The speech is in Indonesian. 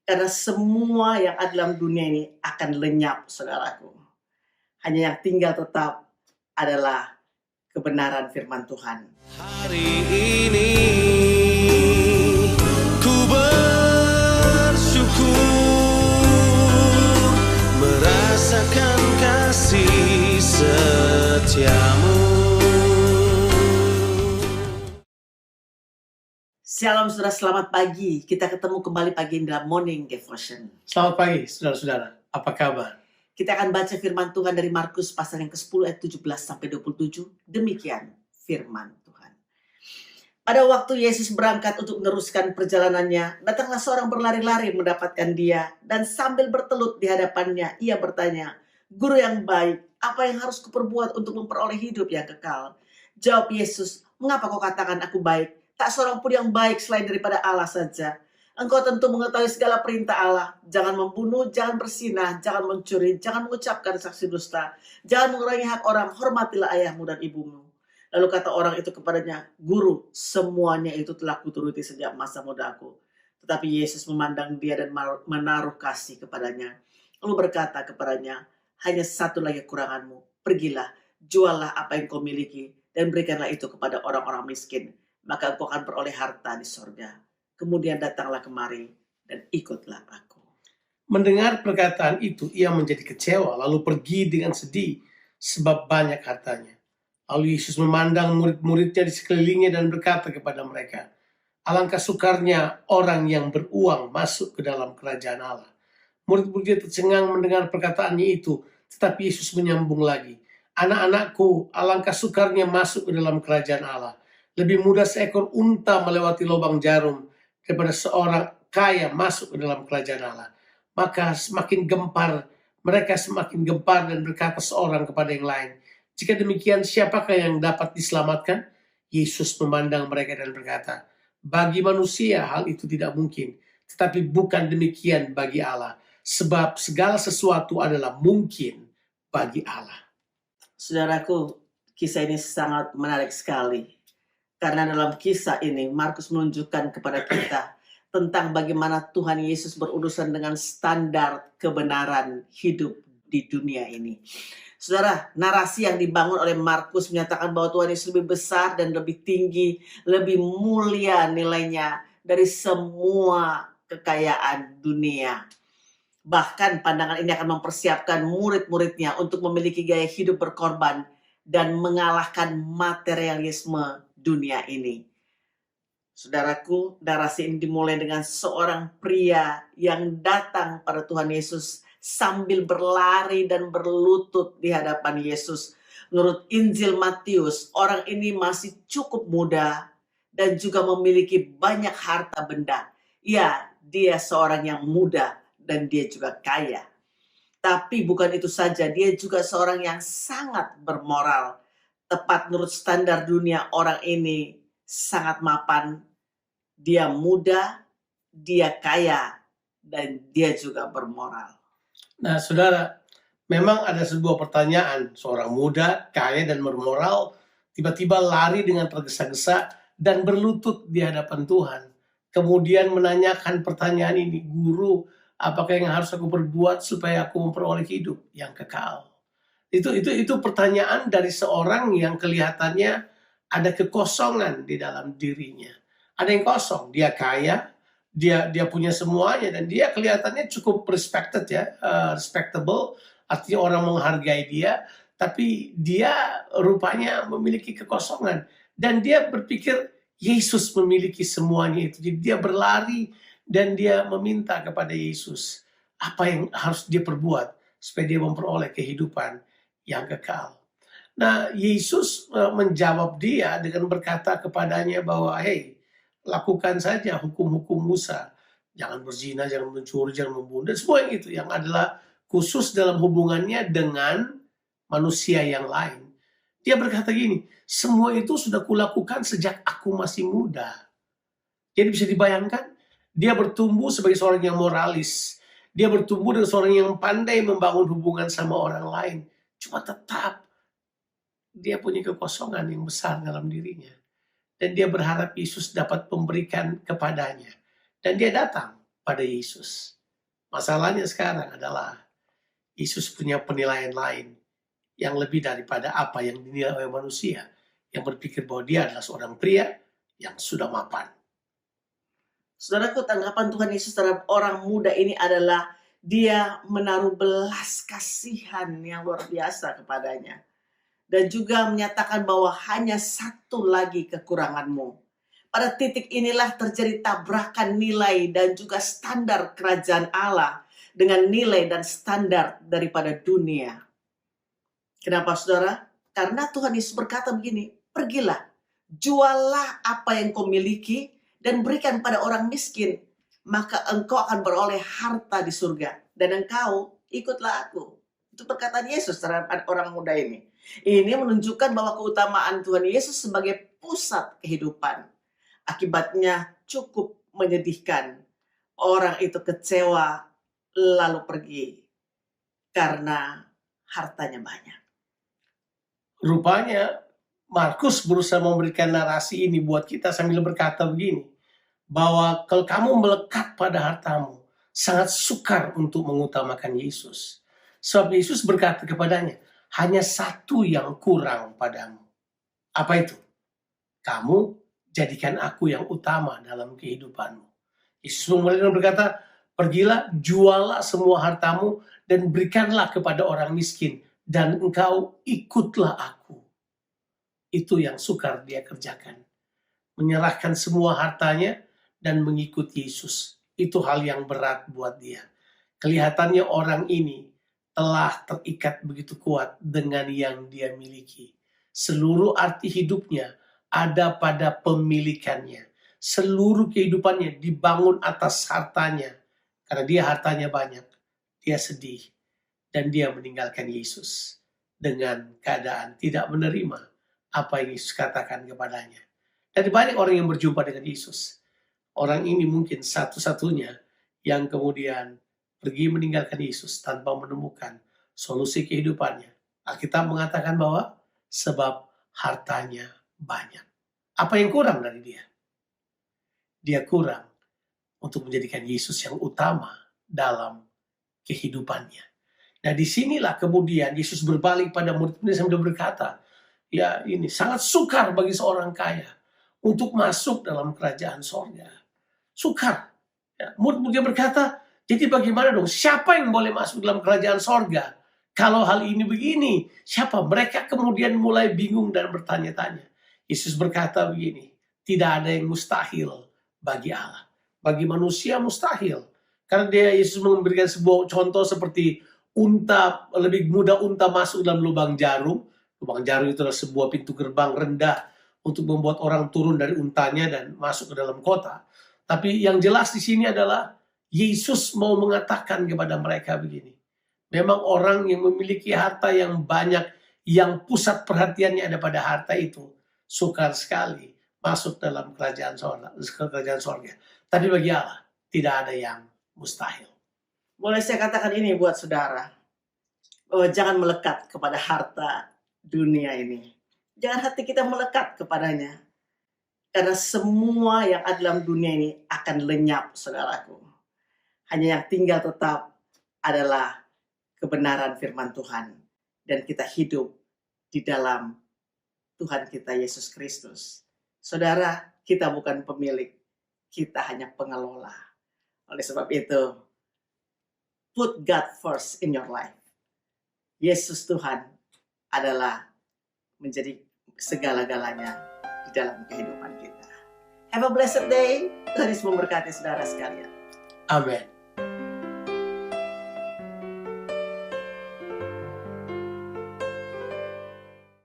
Karena semua yang ada dalam dunia ini akan lenyap, saudaraku. Hanya yang tinggal tetap adalah kebenaran firman Tuhan. Hari ini ku bersyukur merasakan kasih setiamu. Shalom saudara, selamat pagi. Kita ketemu kembali pagi ini dalam Morning Devotion. Selamat pagi saudara-saudara, apa kabar? Kita akan baca firman Tuhan dari Markus pasal yang ke-10 ayat 17 sampai 27. Demikian firman Tuhan. Pada waktu Yesus berangkat untuk meneruskan perjalanannya, datanglah seorang berlari-lari mendapatkan dia, dan sambil bertelut di hadapannya, ia bertanya, "Guru yang baik, apa yang harus kuperbuat untuk memperoleh hidup yang kekal?" Jawab Yesus, "Mengapa kau katakan aku baik? Tak seorang pun yang baik selain daripada Allah saja. Engkau tentu mengetahui segala perintah Allah. Jangan membunuh, jangan berzinah, jangan mencuri, jangan mengucapkan saksi dusta, jangan mengurangi hak orang, hormatilah ayahmu dan ibumu." Lalu kata orang itu kepadanya, "Guru, semuanya itu telah kuturuti sejak masa mudaku." Tetapi Yesus memandang dia dan menaruh kasih kepadanya. Lalu berkata kepadanya, "Hanya satu lagi kekuranganmu. Pergilah, juallah apa yang kau miliki, dan berikanlah itu kepada orang-orang miskin. Maka engkau akan beroleh harta di sorga. Kemudian datanglah kemari dan ikutlah aku." Mendengar perkataan itu, ia menjadi kecewa, lalu pergi dengan sedih, sebab banyak hartanya. Lalu Yesus memandang murid-muridnya di sekelilingnya dan berkata kepada mereka, "Alangkah sukarnya orang yang beruang masuk ke dalam kerajaan Allah." Murid-muridnya tercengang mendengar perkataannya itu, tetapi Yesus menyambung lagi, "Anak-anakku, alangkah sukarnya masuk ke dalam kerajaan Allah. Lebih mudah seekor unta melewati lubang jarum daripada seorang kaya masuk ke dalam kerajaan Allah." Maka mereka semakin gempar dan berkata seorang kepada yang lain, "Jika demikian, siapakah yang dapat diselamatkan?" Yesus memandang mereka dan berkata, "Bagi manusia hal itu tidak mungkin, tetapi bukan demikian bagi Allah, sebab segala sesuatu adalah mungkin bagi Allah." Saudaraku, kisah ini sangat menarik sekali. Karena dalam kisah ini, Markus menunjukkan kepada kita tentang bagaimana Tuhan Yesus berurusan dengan standar kebenaran hidup di dunia ini. Saudara, narasi yang dibangun oleh Markus menyatakan bahwa Tuhan Yesus lebih besar dan lebih tinggi, lebih mulia nilainya dari semua kekayaan dunia. Bahkan pandangan ini akan mempersiapkan murid-muridnya untuk memiliki gaya hidup berkorban dan mengalahkan materialisme dunia ini. Saudaraku, narasi ini dimulai dengan seorang pria yang datang pada Tuhan Yesus sambil berlari dan berlutut di hadapan Yesus. Menurut Injil Matius, orang ini masih cukup muda dan juga memiliki banyak harta benda. Ya, dia seorang yang muda dan dia juga kaya. Tapi bukan itu saja, dia juga seorang yang sangat bermoral. Tepat menurut standar dunia, orang ini sangat mapan, dia muda, dia kaya, dan dia juga bermoral. Nah, saudara, memang ada sebuah pertanyaan, seorang muda, kaya, dan bermoral, tiba-tiba lari dengan tergesa-gesa dan berlutut di hadapan Tuhan. Kemudian menanyakan pertanyaan ini, "Guru, apakah yang harus aku perbuat supaya aku memperoleh hidup yang kekal?" Itu pertanyaan dari seorang yang kelihatannya ada kekosongan di dalam dirinya. Ada yang kosong, dia kaya, dia punya semuanya, dan dia kelihatannya cukup respectable, artinya orang menghargai dia, tapi dia rupanya memiliki kekosongan. Dan dia berpikir Yesus memiliki semuanya itu. Jadi dia berlari dan dia meminta kepada Yesus apa yang harus dia perbuat supaya dia memperoleh kehidupan yang kekal. Nah, Yesus menjawab dia dengan berkata kepadanya bahwa, "Hei, lakukan saja hukum-hukum Musa. Jangan berzina, jangan mencuri, jangan membunuh." Dan semua yang itu yang adalah khusus dalam hubungannya dengan manusia yang lain. Dia berkata gini, "Semua itu sudah kulakukan sejak aku masih muda." Jadi bisa dibayangkan, dia bertumbuh sebagai seorang yang moralis. Dia bertumbuh dengan seorang yang pandai membangun hubungan sama orang lain. Cuma tetap dia punya kekosongan yang besar dalam dirinya. Dan dia berharap Yesus dapat memberikan kepadanya. Dan dia datang. pada Yesus. Masalahnya sekarang adalah Yesus punya penilaian lain yang lebih daripada apa yang dinilai oleh manusia yang berpikir bahwa dia adalah seorang pria yang sudah mapan. Saudaraku, tanggapan Tuhan Yesus terhadap orang muda ini adalah dia menaruh belas kasihan yang luar biasa kepadanya. Dan juga menyatakan bahwa hanya satu lagi kekuranganmu. Pada titik inilah terjadi tabrakan nilai dan juga standar kerajaan Allah dengan nilai dan standar daripada dunia. Kenapa saudara? Karena Tuhan Yesus berkata begini, pergilah, jualah apa yang kau miliki dan berikan pada orang miskin, maka engkau akan beroleh harta di surga. Dan engkau ikutlah aku. Itu perkataan Yesus terhadap orang muda ini. Ini menunjukkan bahwa keutamaan Tuhan Yesus sebagai pusat kehidupan. Akibatnya cukup menyedihkan. Orang itu kecewa lalu pergi karena hartanya banyak. Rupanya Markus berusaha memberikan narasi ini buat kita sambil berkata begini, bahwa kalau kamu melekat pada hartamu, sangat sukar untuk mengutamakan Yesus. Sebab Yesus berkata kepadanya, hanya satu yang kurang padamu. Apa itu? Kamu jadikan aku yang utama dalam kehidupanmu. Yesus kemudian berkata, pergilah, jualah semua hartamu dan berikanlah kepada orang miskin. Dan engkau ikutlah aku. Itu yang sukar dia kerjakan. Menyerahkan semua hartanya dan mengikut Yesus. Itu hal yang berat buat dia. Kelihatannya orang ini telah terikat begitu kuat dengan yang dia miliki. Seluruh arti hidupnya ada pada pemilikannya. Seluruh kehidupannya dibangun atas hartanya. Karena dia hartanya banyak. Dia sedih. Dan dia meninggalkan Yesus. Dengan keadaan tidak menerima apa yang Yesus katakan kepadanya. Dan banyak orang yang berjumpa dengan Yesus. Orang ini mungkin satu-satunya yang kemudian pergi meninggalkan Yesus tanpa menemukan solusi kehidupannya. Alkitab mengatakan bahwa sebab hartanya banyak. Apa yang kurang dari dia? Dia kurang untuk menjadikan Yesus yang utama dalam kehidupannya. Nah, disinilah kemudian Yesus berbalik pada murid-murid sambil berkata, ya ini sangat sukar bagi seorang kaya untuk masuk dalam kerajaan sorga. Sukar. Ya, murid-muridnya berkata, jadi bagaimana dong? Siapa yang boleh masuk dalam kerajaan sorga? Kalau hal ini begini, siapa? Mereka kemudian mulai bingung dan bertanya-tanya. Yesus berkata begini, tidak ada yang mustahil bagi Allah. Bagi manusia mustahil. Karena Yesus memberikan sebuah contoh seperti unta, lebih mudah unta masuk dalam lubang jarum. Lubang jarum itu adalah sebuah pintu gerbang rendah untuk membuat orang turun dari untanya dan masuk ke dalam kota. Tapi yang jelas di sini adalah Yesus mau mengatakan kepada mereka begini. Memang orang yang memiliki harta yang banyak, yang pusat perhatiannya ada pada harta itu, sukar sekali masuk dalam kerajaan sorga. Tapi bagi Allah, tidak ada yang mustahil. Boleh saya katakan ini buat saudara. Oh, jangan melekat kepada harta dunia ini. Jangan hati kita melekat kepadanya. Karena semua yang ada dalam dunia ini akan lenyap, saudaraku. Hanya yang tinggal tetap adalah kebenaran firman Tuhan. Dan kita hidup di dalam Tuhan kita Yesus Kristus. Saudara, kita bukan pemilik. Kita hanya pengelola. Oleh sebab itu, put God first in your life. Yesus Tuhan adalah menjadi segala-galanya di dalam kehidupan kita. Have a blessed day. Tuhan Yesus memberkati saudara sekalian. Amin.